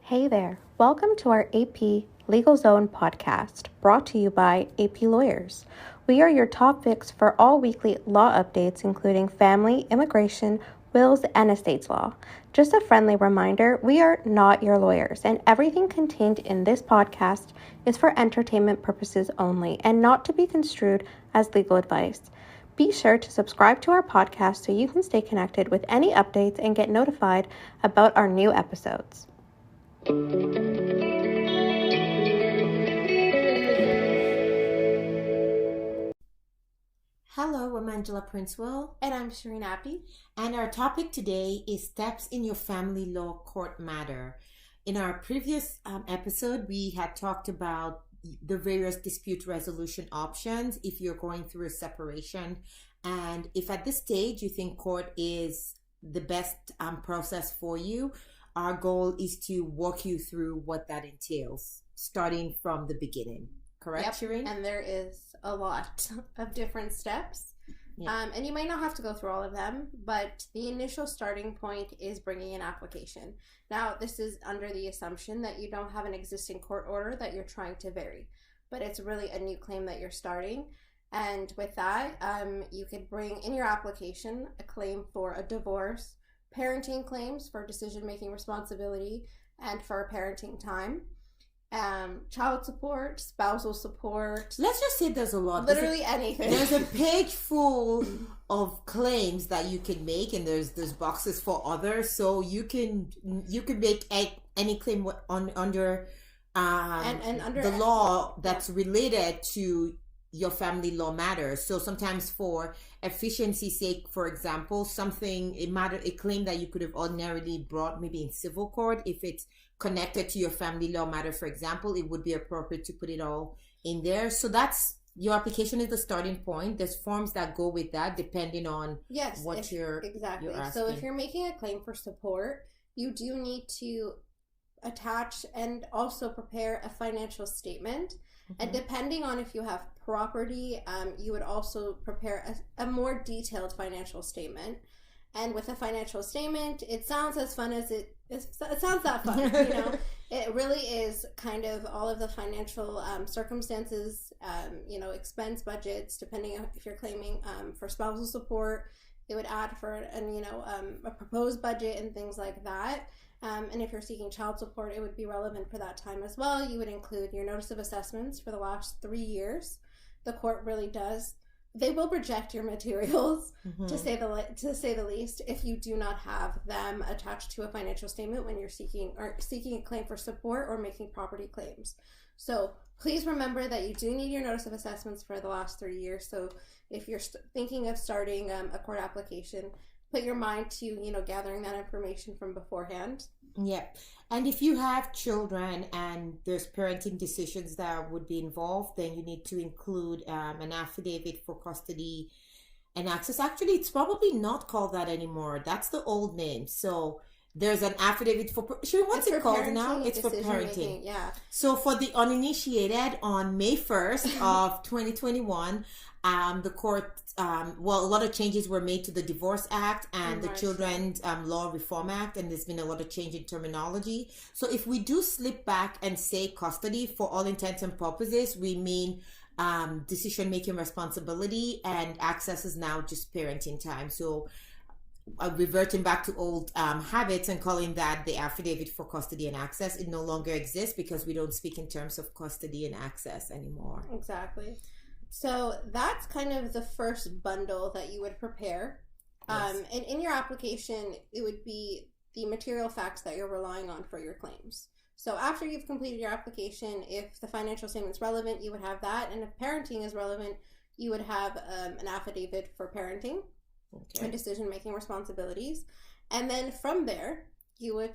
Hey there, welcome to our AP Legal Zone podcast, brought to you by AP Lawyers. We are your top fix for all weekly law updates, including family, immigration, wills, and estates law. Just a friendly reminder, we are not your lawyers, and everything contained in this podcast is for entertainment purposes only and not to be construed as legal advice. Be sure to subscribe to our podcast so you can stay connected with any updates and get notified about our new episodes. Hello, I'm Angela Princewill. And I'm Sherine Abdi. And our topic today is steps in your family law court matter. In our previous episode, we had talked about the various dispute resolution options if you're going through a separation. And if at this stage you think court is the best process for you, our goal is to walk you through what that entails, starting from the beginning. Correct, Sherine? And there is a lot of different steps. Yeah. And you might not have to go through all of them, but the initial starting point is bringing an application. Now, this is under the assumption that you don't have an existing court order that you're trying to vary, but it's really a new claim that you're starting. And with that, you could bring in your application a claim for a divorce, parenting claims for decision-making responsibility and for parenting time, child support, spousal support. Let's just say there's a lot. Literally anything. There's a page full of claims that you can make, and there's boxes for others. So you can make any claim under under the law that's related to your family law matters. So sometimes for efficiency's sake, for example, a claim that you could have ordinarily brought maybe in civil court, if it's connected to your family law matter, for example, it would be appropriate to put it all in there. So that's your application is the starting point. There's forms that go with that depending on what you're exactly. You're so if you're making a claim for support, you do need to attach and also prepare a financial statement. Mm-hmm. And depending on if you have property, you would also prepare a more detailed financial statement. And with a financial statement, it sounds as fun as it sounds that fun. It really is kind of all of the financial circumstances, expense budgets, depending on if you're claiming for spousal support, it would add for a proposed budget and things like that. And if you're seeking child support, it would be relevant for that time as well. You would include your notice of assessments for the last 3 years. The court really does. They will reject your materials, mm-hmm. to say the least, if you do not have them attached to a financial statement when you're seeking a claim for support or making property claims. So please remember that you do need your notice of assessments for the last 3 years. So if you're thinking of starting a court application, put your mind to gathering that information from beforehand. Yeah. And if you have children and there's parenting decisions that would be involved, then you need to include an affidavit for custody and access. Actually, it's probably not called that anymore. That's the old name. So there's an affidavit for what's it called now? It's for parenting. Yeah. So for the uninitiated, on May 1st of 2021, the court, a lot of changes were made to the Divorce Act and the Children's Law Reform Act, and there's been a lot of change in terminology. So if we do slip back and say custody, for all intents and purposes, we mean decision-making responsibility, and access is now just parenting time. So reverting back to old habits and calling that the affidavit for custody and access, it no longer exists because we don't speak in terms of custody and access anymore. Exactly. So that's kind of the first bundle that you would prepare. Yes. And in your application, it would be the material facts that you're relying on for your claims. So after you've completed your application, if the financial statement's relevant, you would have that. And if parenting is relevant, you would have an affidavit for parenting and decision-making responsibilities. And then from there, you would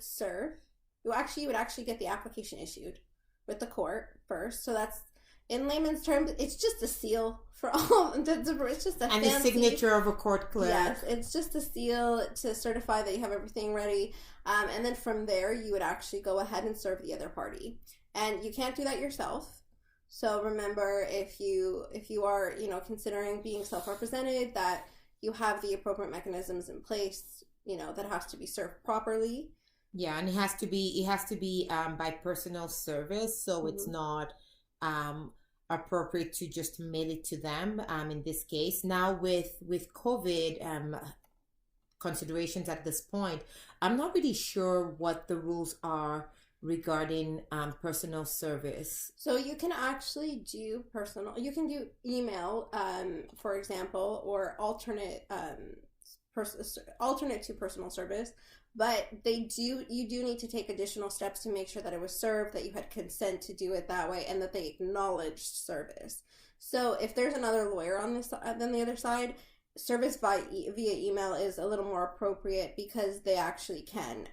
you would actually get the application issued with the court first. So that's, in layman's terms, it's just a seal for all. It's just a and fancy, the signature of a court clerk. Yes, it's just a seal to certify that you have everything ready. And then from there, you would actually go ahead and serve the other party. And you can't do that yourself. So remember, if you are considering being self-represented, that you have the appropriate mechanisms in place. That has to be served properly. Yeah, and it has to be by personal service, so it's not appropriate to just mail it to them in this case. Now with COVID considerations at this point, I'm not really sure what the rules are regarding personal service. So you can actually do you can do email, for example, or alternate to personal service, but you do need to take additional steps to make sure that it was served, that you had consent to do it that way, and that they acknowledged service. So if there's another lawyer on the other side, service via email is a little more appropriate, because they can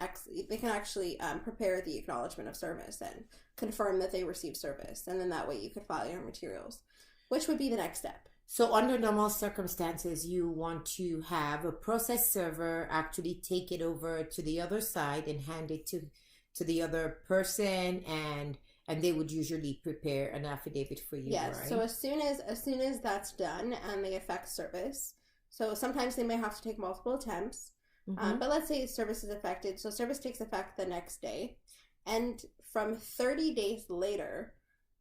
prepare the acknowledgement of service and confirm that they received service, and then that way you could file your materials, which would be the next step. So under normal circumstances, you want to have a process server actually take it over to the other side and hand it to the other person, and they would usually prepare an affidavit for you. Yes. Right? So as soon as that's done and they effect service, so sometimes they may have to take multiple attempts, but let's say service is effected. So service takes effect the next day, and from 30 days later,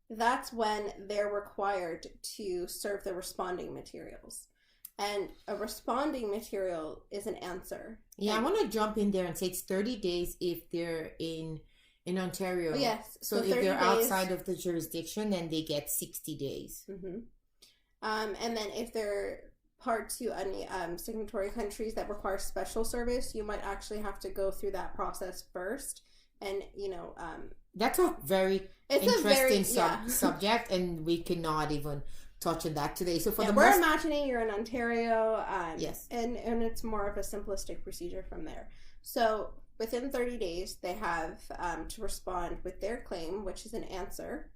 that's when they're required to serve the responding materials. And a responding material is an answer. Yeah, I want to jump in there and say it's 30 days if they're in Ontario. Oh, yes. So if they're outside of the jurisdiction, then they get 60 days. And then if they're part to any signatory countries that require special service, you might actually have to go through that process first. And, that's a very interesting subject, and we cannot even touch on that today. So we're imagining you're in Ontario, yes, and it's more of a simplistic procedure from there. So within 30 days, they have to respond with their claim, which is an answer.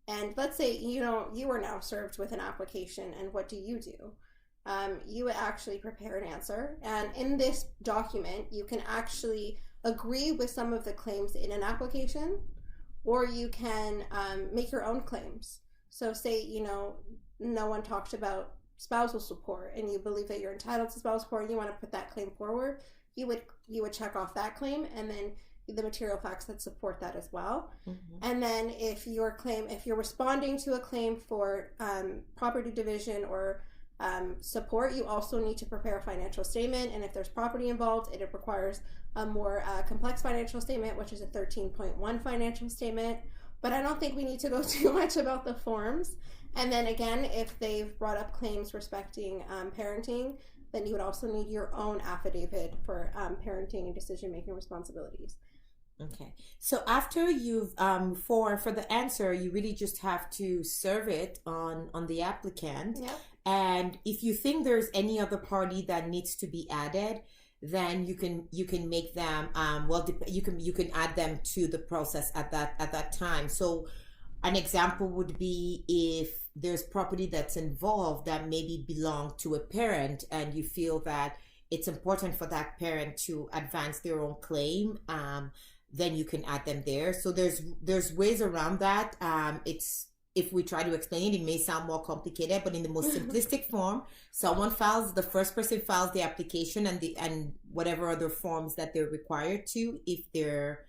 And let's say you are now served with an application, and what do? You would actually prepare an answer, and in this document, you can actually agree with some of the claims in an application, or you can make your own claims. So say, no one talked about spousal support, and you believe that you're entitled to spousal support, and you want to put that claim forward, you would check off that claim, and then the material facts that support that as well. And then if you're responding to a claim for property division or support, you also need to prepare a financial statement, and if there's property involved, it requires a more complex financial statement, which is a 13.1 financial statement. But I don't think we need to go too much about the forms. And then again, if they've brought up claims respecting parenting, then you would also need your own affidavit for parenting and decision-making responsibilities. Okay. So after you've for the answer, you really just have to serve it on the applicant. Yeah. And if you think there's any other party that needs to be added, then you can make them you can add them to the process at that time. So an example would be if there's property that's involved that maybe belong to a parent, and you feel that it's important for that parent to advance their own claim, then you can add them there. So there's ways around that. If we try to explain it, it may sound more complicated, but in the most simplistic form, the first person files the application and whatever other forms that they're required to, if they're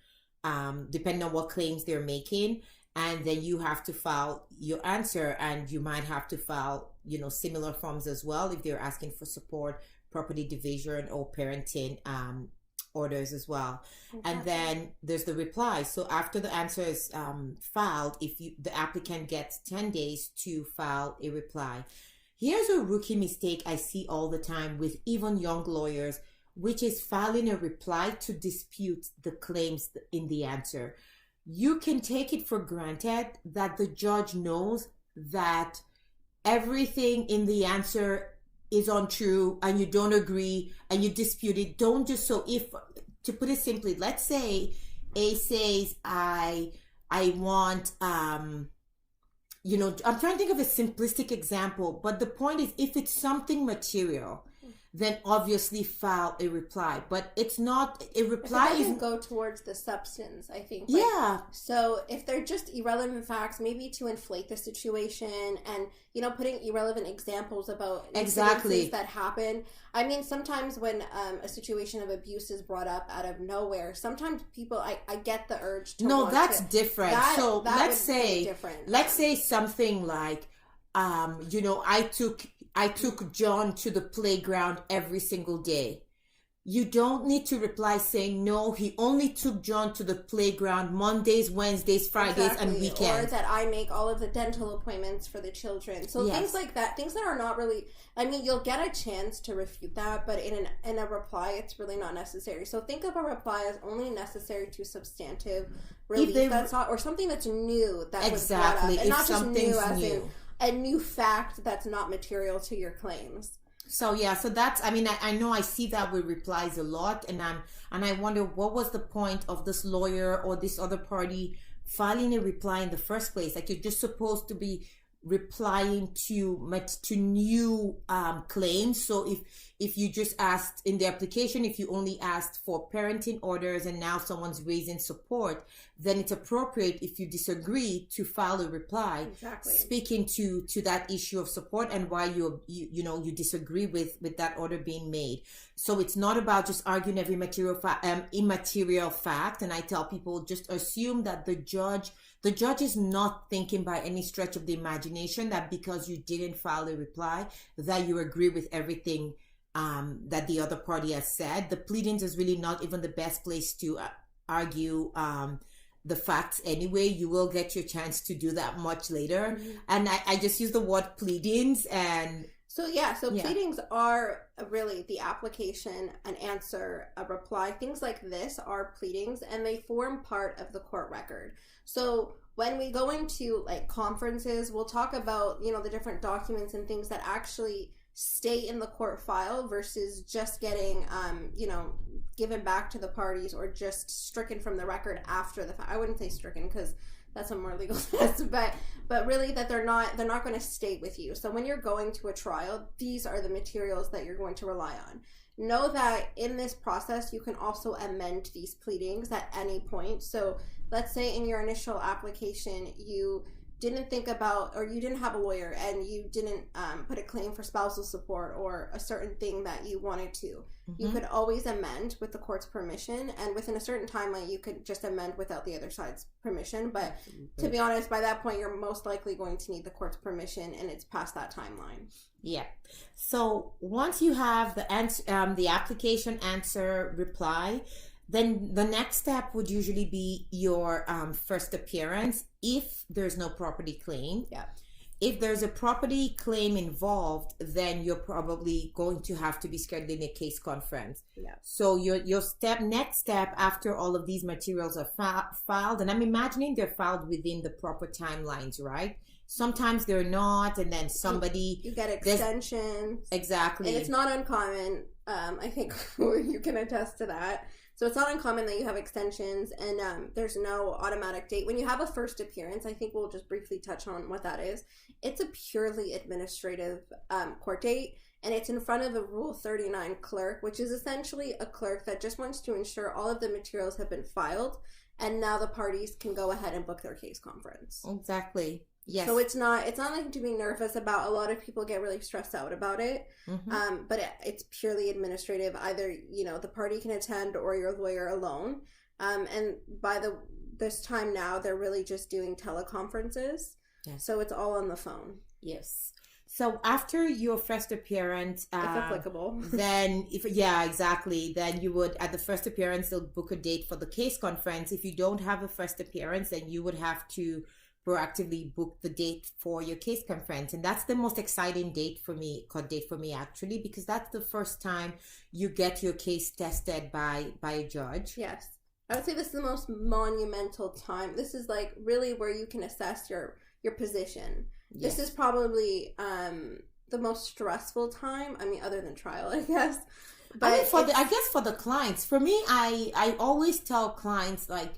depending on what claims they're making, and then you have to file your answer, and you might have to file similar forms as well if they're asking for support, property division, or parenting orders as well. Okay. And then there's the reply. So after the answer is filed, the applicant gets 10 days to file a reply. Here's a rookie mistake I see all the time with even young lawyers, which is filing a reply to dispute the claims in the answer. You can take it for granted that the judge knows that everything in the answer is untrue, and you don't agree, and you dispute it. Don't just, to put it simply, let's say A says, I want, I'm trying to think of a simplistic example, but the point is, if it's something material, then obviously file a reply. But it's not a reply. It doesn't go towards the substance, I think. Yeah. So if they're just irrelevant facts, maybe to inflate the situation and, putting irrelevant examples about incidences that happen. I mean, sometimes when a situation of abuse is brought up out of nowhere, sometimes people, I get the urge to No, that's different. So let's say something like, I took John to the playground every single day. You don't need to reply saying, no, he only took John to the playground Mondays, Wednesdays, Fridays, and weekends. Or that I make all of the dental appointments for the children. So things like that, things that are not really, you'll get a chance to refute that, but in a reply, it's really not necessary. So think of a reply as only necessary to substantive relief. That's not, or something that's new that was brought up. And not just new as in a new fact that's not material to your claims. So that's, I know I see that with replies a lot, and I wonder what was the point of this lawyer or this other party filing a reply in the first place? Like, you're just supposed to be replying to new claims. So if you just asked in the application, if you only asked for parenting orders and now someone's raising support, then it's appropriate, if you disagree, to file a reply speaking to that issue of support and why you disagree with that order being made. So it's not about just arguing every immaterial fact. And I tell people, just assume that the judge is not thinking by any stretch of the imagination that because you didn't file a reply that you agree with everything that the other party has said. The pleadings is really not even the best place to argue the facts anyway. You will get your chance to do that much later. Mm-hmm. And I just use the word pleadings. And pleadings are really the application, an answer, a reply. Things like this are pleadings, and they form part of the court record. So when we go into like conferences, we'll talk about, the different documents and things that actually stay in the court file versus just getting, given back to the parties or just stricken from the record after the fact. I wouldn't say stricken because that's a more legal test, but really that they're not going to stay with you. So when you're going to a trial, these are the materials that you're going to rely on. Know that in this process, you can also amend these pleadings at any point. So let's say in your initial application, you didn't think about, or you didn't have a lawyer and you didn't put a claim for spousal support or a certain thing that you wanted to. Mm-hmm. You could always amend with the court's permission, and within a certain timeline, you could just amend without the other side's permission. But to be honest, by that point, you're most likely going to need the court's permission, and it's past that timeline. Yeah. So once you have the answer, the application answer reply, then the next step would usually be your first appearance if there's no property claim. Yeah. If there's a property claim involved, then you're probably going to have to be scheduling a case conference. Yeah. So your next step after all of these materials are filed, and I'm imagining they're filed within the proper timelines, right? Sometimes they're not, and then you get extensions. Exactly. And it's not uncommon. I think you can attest to that. So it's not uncommon that you have extensions, and there's no automatic date. When you have a first appearance, I think we'll just briefly touch on what that is. It's a purely administrative court date, and it's in front of a Rule 39 clerk, which is essentially a clerk that just wants to ensure all of the materials have been filed, and now the parties can go ahead and book their case conference. Exactly. Yes. So it's not like to be nervous about. A lot of people get really stressed out about it. Mm-hmm. But it's purely administrative. Either, the party can attend or your lawyer alone. And by this time now, they're really just doing teleconferences. Yes. So it's all on the phone. Yes. So after your first appearance, if applicable, then exactly. Then you would, at the first appearance, they'll book a date for the case conference. If you don't have a first appearance, then you would have to proactively book the date for your case conference. And that's the most exciting date for me actually, because that's the first time you get your case tested by a judge. Yes. I would say this is the most monumental time. This is like really where you can assess your position. Yes. This is probably the most stressful time. I mean, other than trial, I guess. But I guess for the clients, for me, I always tell clients, like,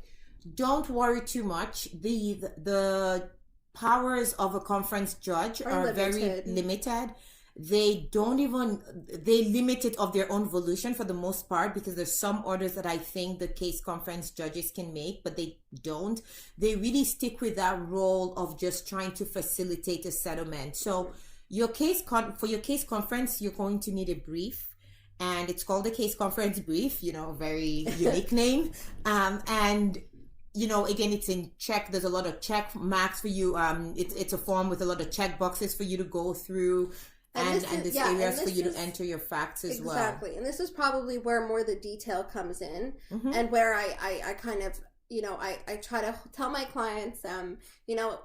don't worry too much. The powers of a conference judge are very limited. they limit it of their own volition for the most part, because there's some orders that I think the case conference judges can make, but they don't. They really stick with that role of just trying to facilitate a settlement. So for your case conference, you're going to need a brief, and it's called a case conference brief, very unique name. And again, it's in check. There's a lot of check marks for you. It's a form with a lot of check boxes for you to go through, and there's areas for you to enter your facts as well. Exactly. And this is probably where more the detail comes in, and where I kind of, I try to tell my clients,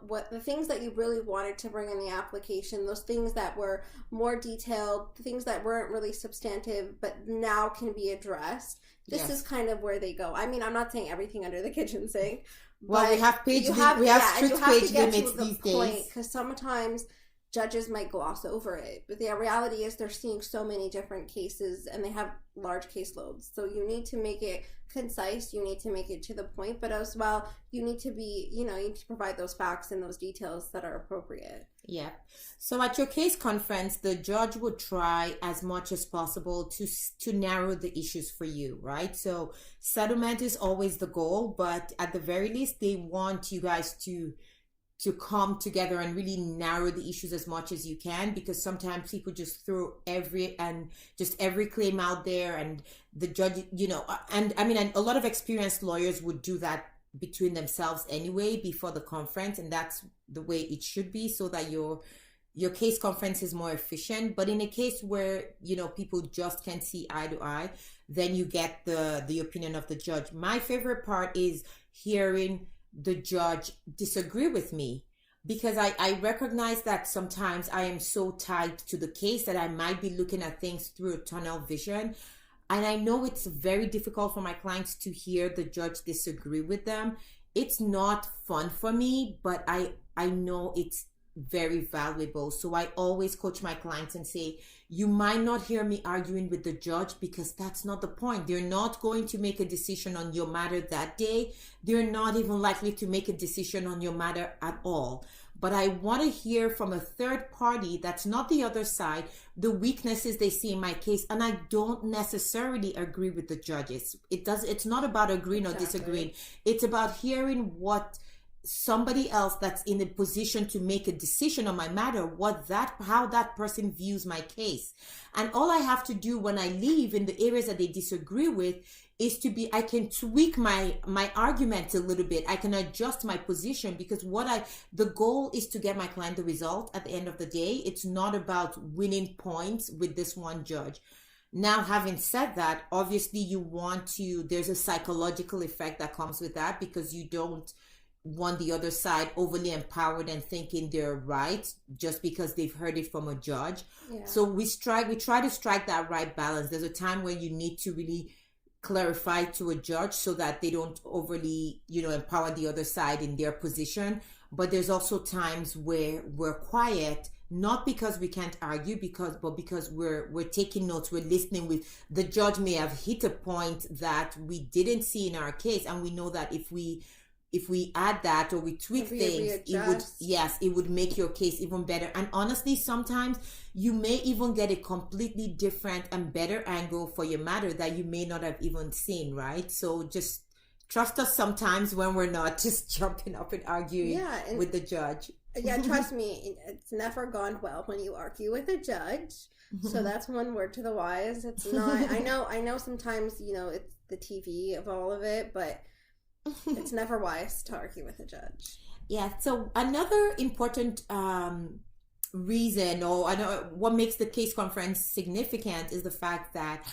what the things that you really wanted to bring in the application, those things that were more detailed, things that weren't really substantive, but now can be addressed. This is kind of where they go. I mean, I'm not saying everything under the kitchen sink. Well, we have strict page limits these days. Because sometimes judges might gloss over it. But the reality is they're seeing so many different cases, and they have large caseloads. So you need to make it concise. You need to make it to the point. But as well, you need to be, you need to provide those facts and those details that are appropriate. Yeah. So at your case conference, the judge would try as much as possible to narrow the issues for you, right? So settlement is always the goal, but at the very least, they want you guys to come together and really narrow the issues as much as you can, because sometimes people just throw every claim out there, and the judge, and I mean, and a lot of experienced lawyers would do that between themselves anyway before the conference, and that's the way it should be, so that your case conference is more efficient. But in a case where people just can't see eye to eye, then you get the opinion of the judge. My favorite part is hearing the judge disagree with me, because I recognize that sometimes I am so tied to the case that I might be looking at things through a tunnel vision. And I know it's very difficult for my clients to hear the judge disagree with them. It's not fun for me, but I know it's very valuable. So I always coach my clients and say, you might not hear me arguing with the judge, because that's not the point. They're not going to make a decision on your matter that day. They're not even likely to make a decision on your matter at all. But I want to hear from a third party that's not the other side, the weaknesses they see in my case. And I don't necessarily agree with the judges. It's not about agreeing or disagreeing. It's about hearing what somebody else that's in a position to make a decision on my matter, how that person views my case. And all I have to do when I leave in the areas that they disagree with is I can tweak my argument a little bit. I can adjust my position, because the goal is to get my client the result at the end of the day. It's not about winning points with this one judge. Now, having said that, obviously there's a psychological effect that comes with that, because you don't want the other side overly empowered and thinking they're right just because they've heard it from a judge. Yeah. So we try to strike that right balance. There's a time where you need to really clarify to a judge so that they don't overly, empower the other side in their position. But there's also times where we're quiet, not because we can't argue, but because we're taking notes, we're listening. The judge may have hit a point that we didn't see in our case, and we know that if we add that or we tweak things, it would make your case even better. And honestly, sometimes you may even get a completely different and better angle for your matter that you may not have even seen, right? So just trust us sometimes when we're not just jumping up and arguing with the judge. Yeah, trust me, it's never gone well when you argue with a judge. So that's one word to the wise. It's not, I know sometimes, it's the TV of all of it, but it's never wise to argue with a judge. Yeah. So another important reason, or I know what makes the case conference significant, is the fact that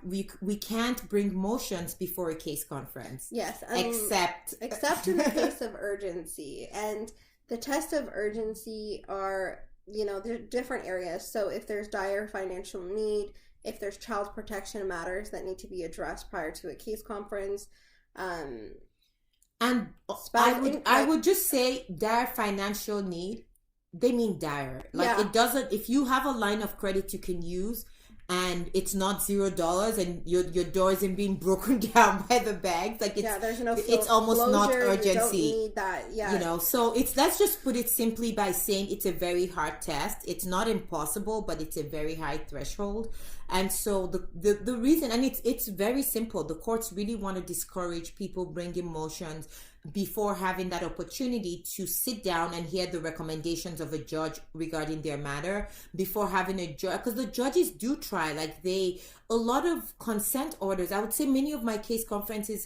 we can't bring motions before a case conference. Yes. Except in the case of urgency. And the tests of urgency are, there are different areas. So if there's dire financial need, if there's child protection matters that need to be addressed prior to a case conference, and I would just say dire financial need, they mean dire. It doesn't, if you have a line of credit you can use and it's not $0 and your door isn't being broken down by the banks, like there's no it's almost closure, not urgency. You don't need that. So let's just put it simply by saying it's a very hard test. It's not impossible, but it's a very high threshold. And so the reason, and it's very simple, the courts really want to discourage people bringing motions before having that opportunity to sit down and hear the recommendations of a judge regarding their matter, before having a judge, because the judges do try, a lot of consent orders. I would say many of my case conferences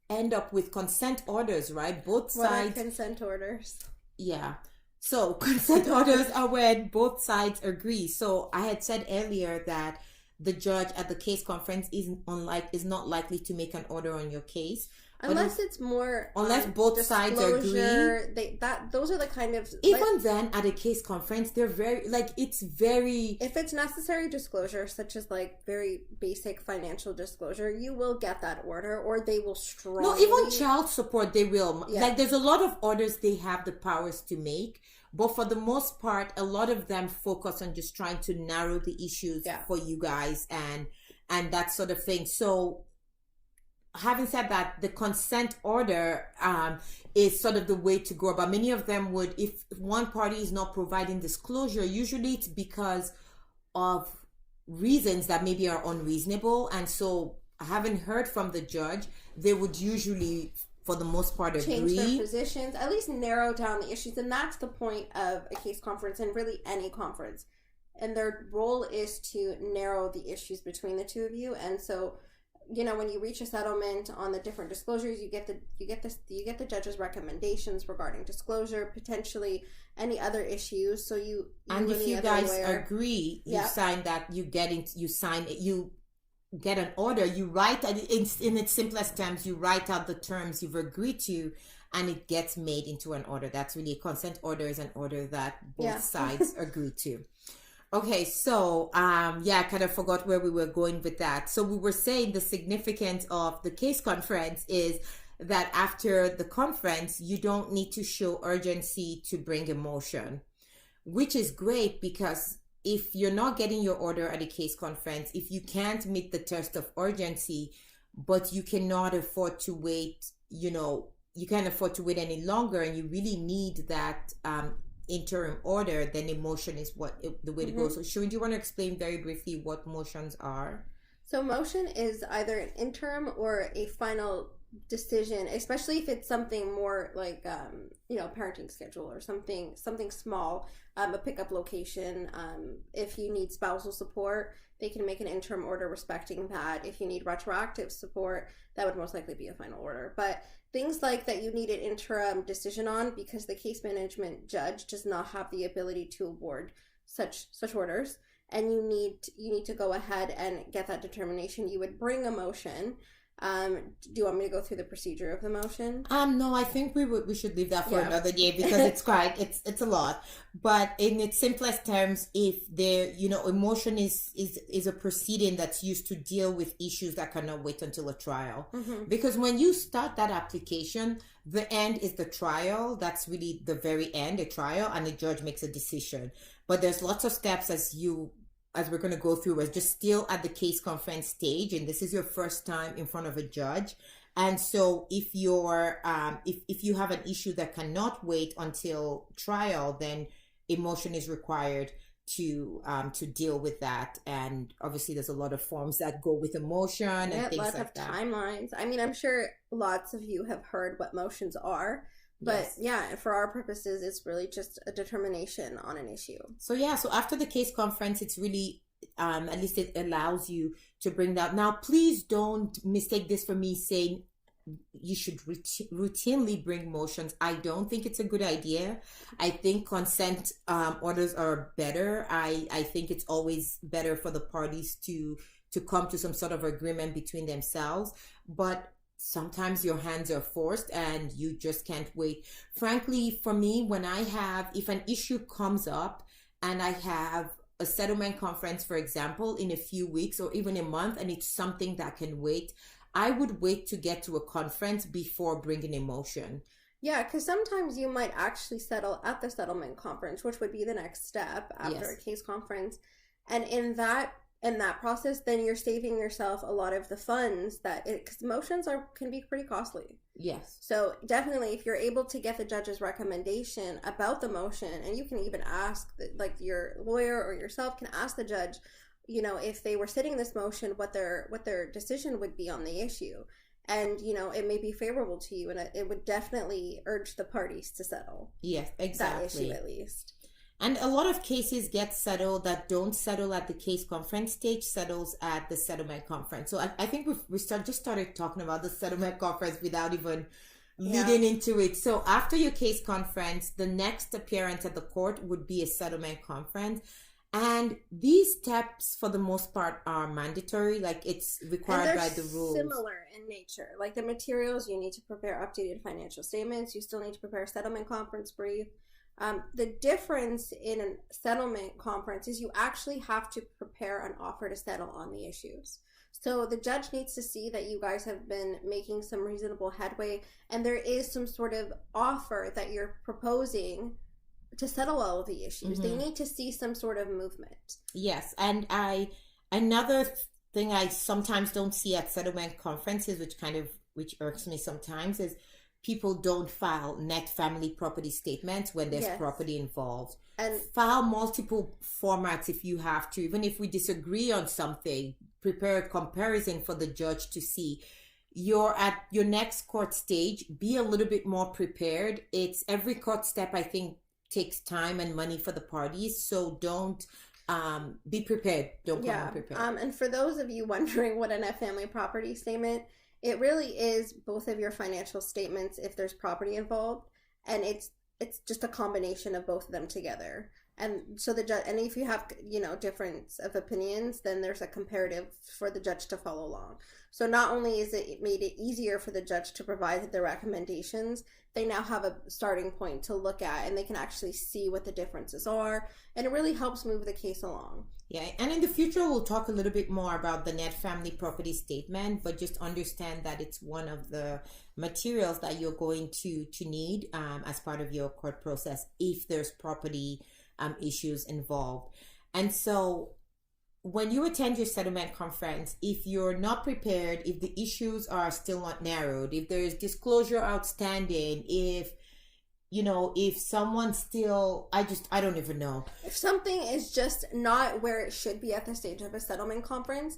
end up with consent orders, right? Both sides. What are consent orders? Yeah. So consent orders are when both sides agree. So I had said earlier that the judge at the case conference is not likely to make an order on your case. Unless it's more unless both sides agree. Those are the kind of even then at a case conference they're very it's very, if it's necessary disclosure, such as very basic financial disclosure, you will get that order, or they will strongly. No, even child support they will. There's a lot of orders they have the powers to make, but for the most part a lot of them focus on just trying to narrow the issues for you guys and that sort of thing. So having said that, the consent order is sort of the way to go about. Many of them would, if one party is not providing disclosure, usually it's because of reasons that maybe are unreasonable. And so, having heard from the judge, they would usually, for the most part, change their positions, at least narrow down the issues. And that's the point of a case conference, and really any conference. And their role is to narrow the issues between the two of you. And so, when you reach a settlement on the different disclosures, you get the judge's recrecommendations regarding disclosure, potentially any other issues. So and if you guys agree, you sign that, you get an order. You write in its simplest terms. You write out the terms you've agreed to, and it gets made into an order. That's really a consent order, is an order that both sides agree to. Okay, so, I kind of forgot where we were going with that. So we were saying the significance of the case conference is that after the conference, you don't need to show urgency to bring a motion, which is great, because if you're not getting your order at a case conference, if you can't meet the test of urgency, but you cannot afford to wait, you can't afford to wait any longer, and you really need that, interim order, then a motion is the way to go. So Sherine, do you want to explain very briefly what motions are? So motion is either an interim or a final decision, especially if it's something more like parenting schedule or something small, a pickup location. If you need spousal support, they can make an interim order respecting that. If you need retroactive support, that would most likely be a final order. But things like that you need an interim decision on, because the case management judge does not have the ability to award such orders, and you need to go ahead and get that determination. You would bring a motion. Do you want me to go through the procedure of the motion? No, I think we should leave that for another day, because it's a lot. But in its simplest terms, if there, a motion is a proceeding that's used to deal with issues that cannot wait until a trial. Because when you start that application, the end is the trial. That's really the very end, a trial, and the judge makes a decision. But there's lots of steps as we're going to go through, we're just still at the case conference stage, and this is your first time in front of a judge. And so if you're if you have an issue that cannot wait until trial, then a motion is required to deal with that. And obviously there's a lot of forms that go with a motion and things like that. Timelines. I mean, I'm sure lots of you have heard what motions are. But for our purposes, it's really just a determination on an issue. So after the case conference, it's really, at least it allows you to bring that. Now, please don't mistake this for me saying you should routinely bring motions. I don't think it's a good idea. I think consent orders are better. I think it's always better for the parties to come to some sort of agreement between themselves. But sometimes your hands are forced and you just can't wait. Frankly, for me, if an issue comes up and I have a settlement conference, for example, in a few weeks or even a month, and it's something that can wait, I would wait to get to a conference before bringing a motion. Yeah, because sometimes you might actually settle at the settlement conference, which would be the next step after a case conference. And in that in that process, then you're saving yourself a lot of the funds because motions can be pretty costly. Yes. So definitely, if you're able to get the judge's recommendation about the motion, and you can even ask, like your lawyer or yourself can ask the judge, if they were sitting this motion, what their decision would be on the issue. And, it may be favorable to you, and it would definitely urge the parties to settle. Yes, exactly. That issue at least. And a lot of cases get settled that don't settle at the case conference stage, settles at the settlement conference. So I think we just started talking about the settlement conference without even leading into it. So after your case conference, the next appearance at the court would be a settlement conference. And these steps, for the most part, are mandatory. Like, it's required by the rules. Similar in nature. Like the materials, you need to prepare updated financial statements. You still need to prepare a settlement conference brief. The difference in a settlement conference is you actually have to prepare an offer to settle on the issues. So the judge needs to see that you guys have been making some reasonable headway, and there is some sort of offer that you're proposing to settle all of the issues. They need to see some sort of movement. Yes, and another thing I sometimes don't see at settlement conferences, which irks me sometimes, is people don't file net family property statements when there's property involved. And file multiple formats if you have to. Even if we disagree on something, prepare a comparison for the judge to see. You're at your next court stage, be a little bit more prepared. It's every court step, I think, takes time and money for the parties. So don't be prepared. Don't come unprepared. And for those of you wondering what a net family property statement, it really is both of your financial statements if there's property involved, and it's just a combination of both of them together. And so the judge, and if you have difference of opinions, then there's a comparative for the judge to follow along. So not only is it made it easier for the judge to provide the recommendations, they now have a starting point to look at, and they can actually see what the differences are, and it really helps move the case along. Yeah, and in the future we'll talk a little bit more about the net family property statement, but just understand that it's one of the materials that you're going to need as part of your court process if there's property issues involved. And so when you attend your settlement conference, if you're not prepared, if the issues are still not narrowed, if there is disclosure outstanding, if someone still, I don't even know. If something is just not where it should be at the stage of a settlement conference,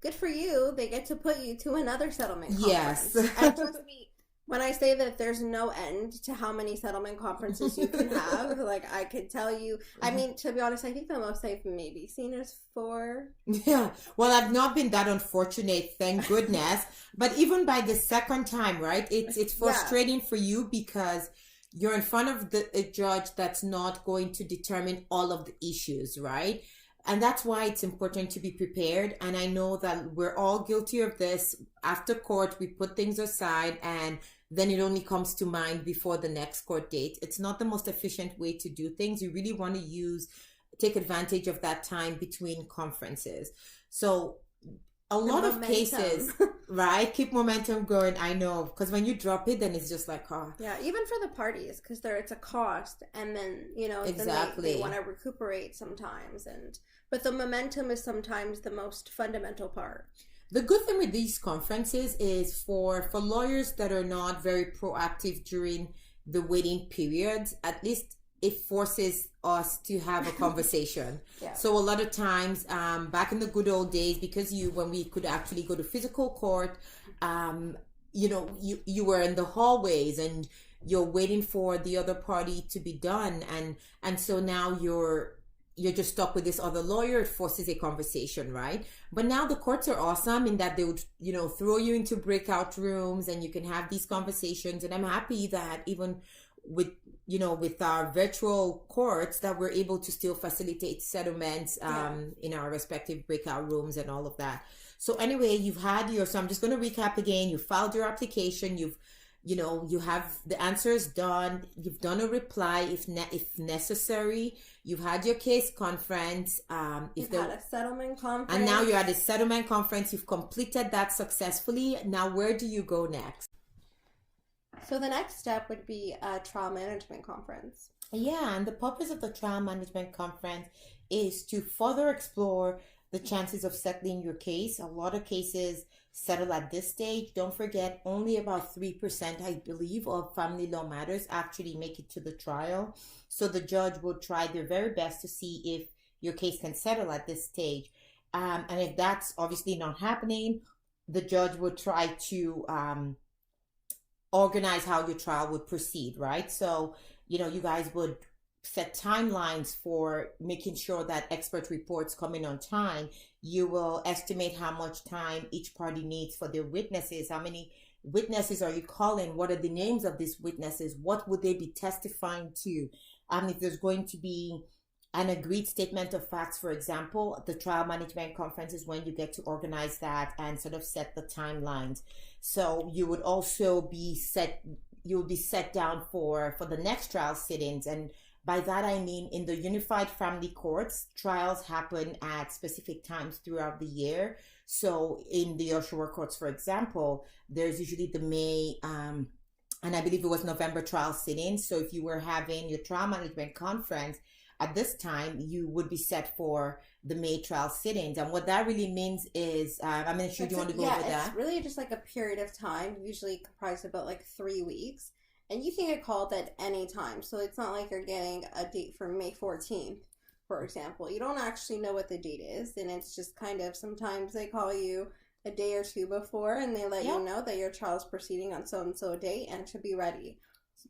good for you. They get to put you to another settlement conference. Yes. And trust me, when I say that there's no end to how many settlement conferences you can have, like I could tell you, I mean, to be honest, I think the most I've maybe seen is 4. Yeah. Well, I've not been that unfortunate, thank goodness. But even by the second time, right, it's frustrating for you because you're in front of a judge that's not going to determine all of the issues, right? And that's why it's important to be prepared. And I know that we're all guilty of this. After court, we put things aside and then it only comes to mind before the next court date. It's not the most efficient way to do things. You really want to take advantage of that time between conferences. So a lot of cases, right? Keep momentum going. I know, because when you drop it, then it's just like, oh. Yeah, even for the parties, because it's a cost, and then exactly. then they want to recuperate sometimes, but the momentum is sometimes the most fundamental part. The good thing with these conferences is for lawyers that are not very proactive during the waiting periods, at least it forces us to have a conversation. Yeah. So a lot of times, back in the good old days, because when we could actually go to physical court, you were in the hallways and you're waiting for the other party to be done, and so now you're just stuck with this other lawyer. It forces a conversation, right? But now the courts are awesome in that they would, throw you into breakout rooms and you can have these conversations. And I'm happy that even with our virtual courts that we're able to still facilitate settlements in our respective breakout rooms and all of that. So anyway, so I'm just going to recap again. You filed your application. You have the answers done. You've done a reply if necessary. You've had your case conference. You've had a settlement conference. And now you're at a settlement conference. You've completed that successfully. Now where do you go next? So the next step would be a trial management conference. Yeah, and the purpose of the trial management conference is to further explore the chances of settling your case. A lot of cases settle at this stage. Don't forget, only about 3%, I believe, of family law matters actually make it to the trial. So the judge will try their very best to see if your case can settle at this stage. And if that's obviously not happening, the judge will try to organize how your trial would proceed, right? So, you guys would set timelines for making sure that expert reports come in on time. You will estimate how much time each party needs for their witnesses. How many witnesses are you calling? What are the names of these witnesses? What would they be testifying to? If there's going to be an agreed statement of facts, for example, the trial management conference is when you get to organize that and sort of set the timelines. So you would also be set down for the next trial sit-ins. And by that, I mean, in the unified family courts, trials happen at specific times throughout the year. So in the Oshawa courts, for example, there's usually the May, and I believe it was November trial sit-in. So if you were having your trial management conference at this time, you would be set for the May trial sit-ins. And what that really means is, I'm not sure, do you want to go over that? It's really just like a period of time, usually comprised of about like 3 weeks. And you can get called at any time. So it's not like you're getting a date for May 14th, for example. You don't actually know what the date is. And it's just kind of, sometimes they call you a day or two before and they let you know that your trial's proceeding on so-and-so date and to be ready.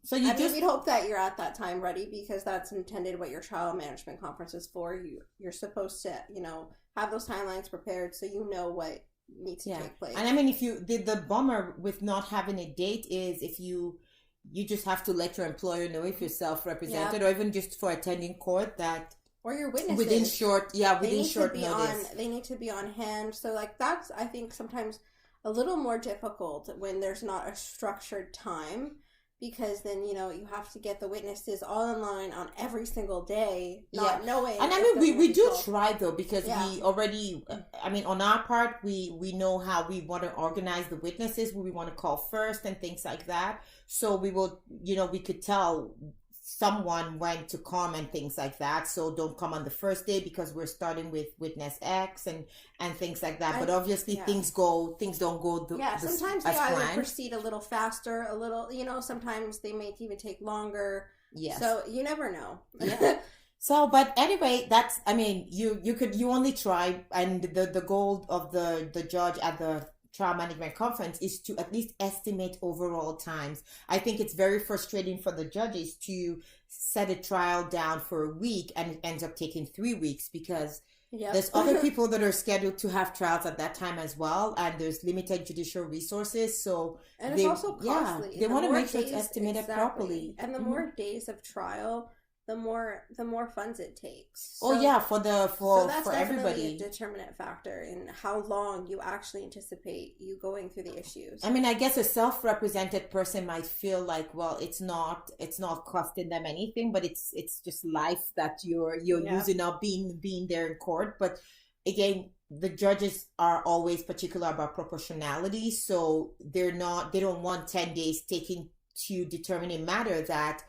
So we'd hope that you're at that time ready, because that's intended what your trial management conference is for. You're supposed to, have those timelines prepared so you know what needs to take place. And I mean, if you did, the bummer with not having a date is if you just have to let your employer know if you're self-represented or even just for attending court that, or your witnesses within short notice. They need to be on hand. So like that's, I think, sometimes a little more difficult when there's not a structured time, because then, you have to get the witnesses all in line on every single day, not knowing. And I mean, we do try though, because we already, on our part, we know how we want to organize the witnesses, who we want to call first and things like that. So we will, we could tell someone when to come and things like that. So don't come on the first day because we're starting with witness X and things like that. But obviously things don't go sometimes they either proceed a little faster, a little, sometimes they may even take longer. Yes. So you never know. Yeah. So, but anyway, that's, you only try, and the goal of the judge at the trial management conference is to at least estimate overall times. I think it's very frustrating for the judges to set a trial down for a week and it ends up taking 3 weeks, because there's other people that are scheduled to have trials at that time as well, and there's limited judicial resources. So it's also costly. They want to make sure it's estimated properly. And the more days of trial, the more funds it takes. So, for that's everybody, a determinant factor in how long you actually anticipate you going through the issues. I guess a self-represented person might feel like, well, it's not costing them anything, but it's just life that you're using up being there in court. But again, the judges are always particular about proportionality, so they don't want 10 days taken to determine a matter that,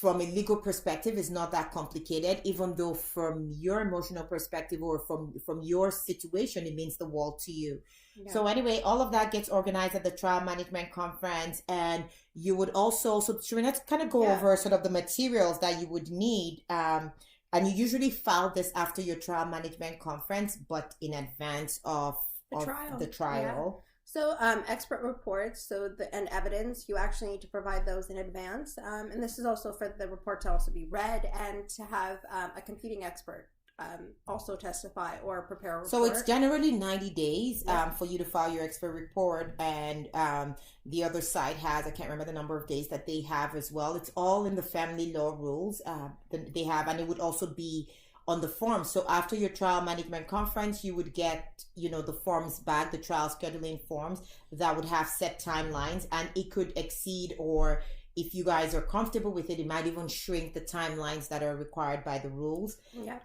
from a legal perspective, is not that complicated, even though from your emotional perspective or from your situation, it means the world to you. Yeah. So anyway, all of that gets organized at the trial management conference, and you would also, so Sherine, let's kind of go over sort of the materials that you would need. And you usually file this after your trial management conference, but in advance of the trial. Yeah. So expert reports, and evidence, you actually need to provide those in advance. And this is also for the report to also be read and to have a computing expert also testify or prepare a report. So it's generally 90 days for you to file your expert report, and the other side has, I can't remember the number of days that they have as well. It's all in the family law rules that they have, and it would also be on the form. So after your trial management conference, you would get, the forms back, the trial scheduling forms that would have set timelines, and it could exceed, or if you guys are comfortable with it, it might even shrink the timelines that are required by the rules. Yeah.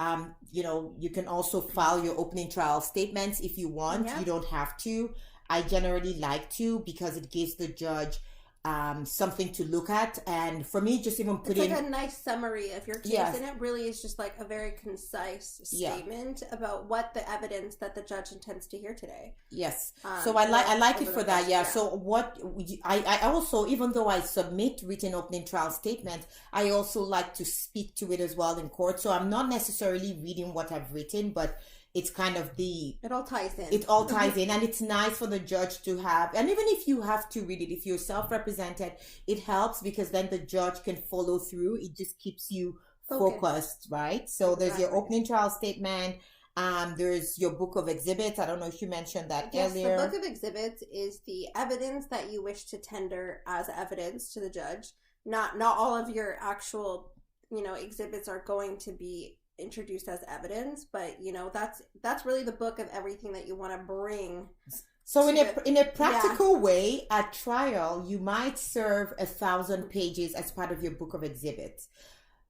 You can also file your opening trial statements if you want. Yeah. You don't have to. I generally like to, because it gives the judge something to look at. And for me, just even putting... It's like a nice summary of your case. Yes. And it really is just like a very concise statement about what the evidence that the judge intends to hear today. Yes. So I like it for that. Yeah. So what I also, even though I submit written opening trial statements, I also like to speak to it as well in court. So I'm not necessarily reading what I've written, but it's kind of it all ties in, and it's nice for the judge to have, and even if you have to read it, if you're self-represented, it helps because then the judge can follow through. It just keeps you focused, right? So there's your opening trial statement. There's your book of exhibits. I don't know if you mentioned that earlier. Yes, the book of exhibits is the evidence that you wish to tender as evidence to the judge. Not all of your actual, exhibits are going to be introduced as evidence, but that's really the book of everything that you want to bring. So in a practical way, at trial, you might serve 1,000 pages as part of your book of exhibits,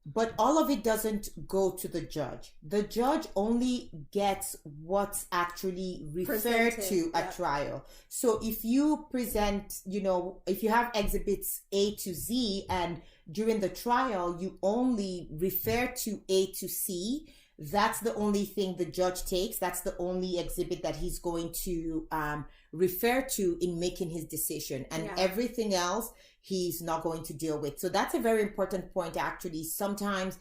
but all of it doesn't go to the judge. The judge only gets what's actually referred to at trial. So if you present, if you have exhibits A to Z, and during the trial, you only refer to A to C, that's the only thing the judge takes. That's the only exhibit that he's going to refer to in making his decision. And everything else, he's not going to deal with. So that's a very important point, actually. Sometimes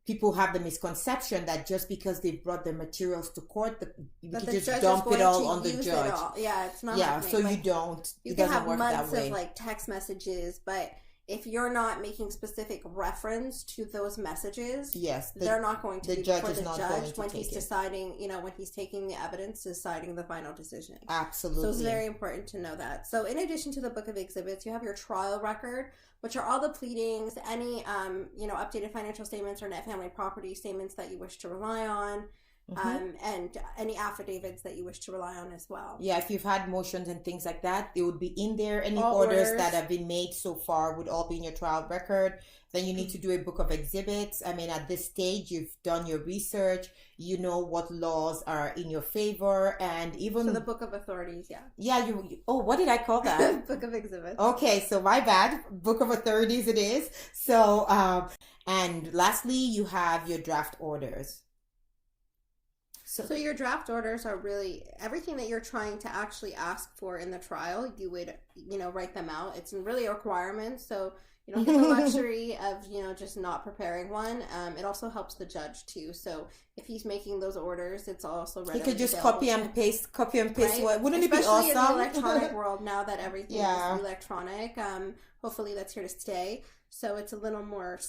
people have the misconception that just because they've brought their materials to court, you can just dump it all on the judge. Yeah, it's not happening. So you don't. You can have months of text messages, but if you're not making specific reference to those messages, they're not going to be before the judge when he's deciding, when he's taking the evidence, deciding the final decision. Absolutely. So it's very important to know that. So in addition to the book of exhibits, you have your trial record, which are all the pleadings, any, updated financial statements or net family property statements that you wish to rely on. And any affidavits that you wish to rely on as well. Yeah, if you've had motions and things like that, it would be in there. Any orders that have been made so far would all be in your trial record. Then you need to do a book of exhibits. I mean, at this stage, you've done your research. You know what laws are in your favor, and even... So the book of authorities, what did I call that? Book of exhibits. Okay, so my bad. Book of authorities it is. So, and lastly, you have your draft orders. So your draft orders are really everything that you're trying to actually ask for in the trial. You would, write them out. It's really a requirement. So you don't get the luxury of, just not preparing one. It also helps the judge too. So if he's making those orders, it's also ready. He could just copy and paste. Right? Wouldn't it be awesome? Especially in the electronic world now that everything is electronic. Hopefully that's here to stay. So it's a little more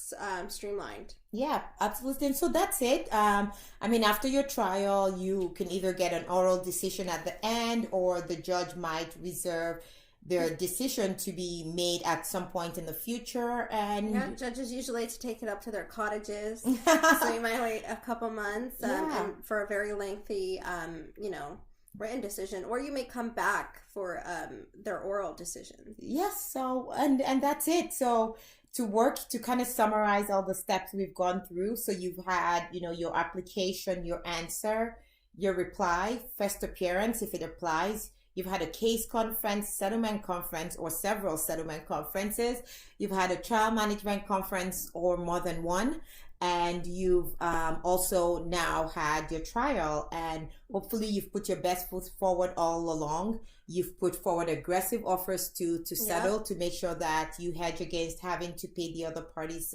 streamlined. Yeah, absolutely. And so that's it. After your trial, you can either get an oral decision at the end, or the judge might reserve their decision to be made at some point in the future. And judges usually like to take it up to their cottages. So you might wait a couple months and for a very lengthy, written decision, or you may come back for their oral decision. Yes. So and that's it. So to kind of summarize all the steps we've gone through. So you've had, your application, your answer, your reply, first appearance, if it applies. You've had a case conference, settlement conference, or several settlement conferences. You've had a trial management conference or more than one. And you've also now had your trial, and hopefully you've put your best foot forward all along. You've put forward aggressive offers to settle, to make sure that you hedge against having to pay the other party's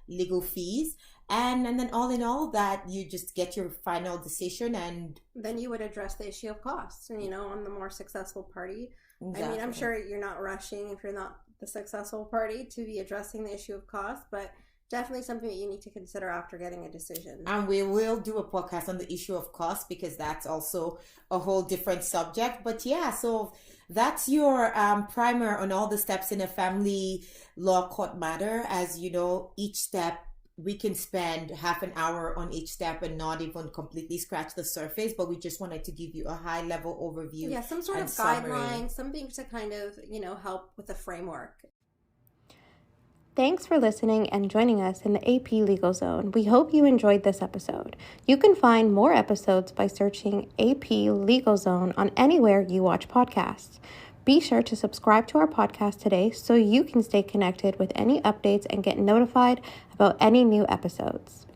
legal fees. And then all in all, that you just get your final decision, and then you would address the issue of costs, and on the more successful party. Exactly. I'm sure you're not rushing if you're not the successful party to be addressing the issue of cost, but definitely something that you need to consider after getting a decision. And we will do a podcast on the issue of cost, because that's also a whole different subject. But so that's your primer on all the steps in a family law court matter. As you know, each step, we can spend half an hour on each step and not even completely scratch the surface, but we just wanted to give you a high level overview. Yeah, some sort of guideline, something to kind of, help with the framework. Thanks for listening and joining us in the AP Legal Zone. We hope you enjoyed this episode. You can find more episodes by searching AP Legal Zone on anywhere you watch podcasts. Be sure to subscribe to our podcast today so you can stay connected with any updates and get notified about any new episodes.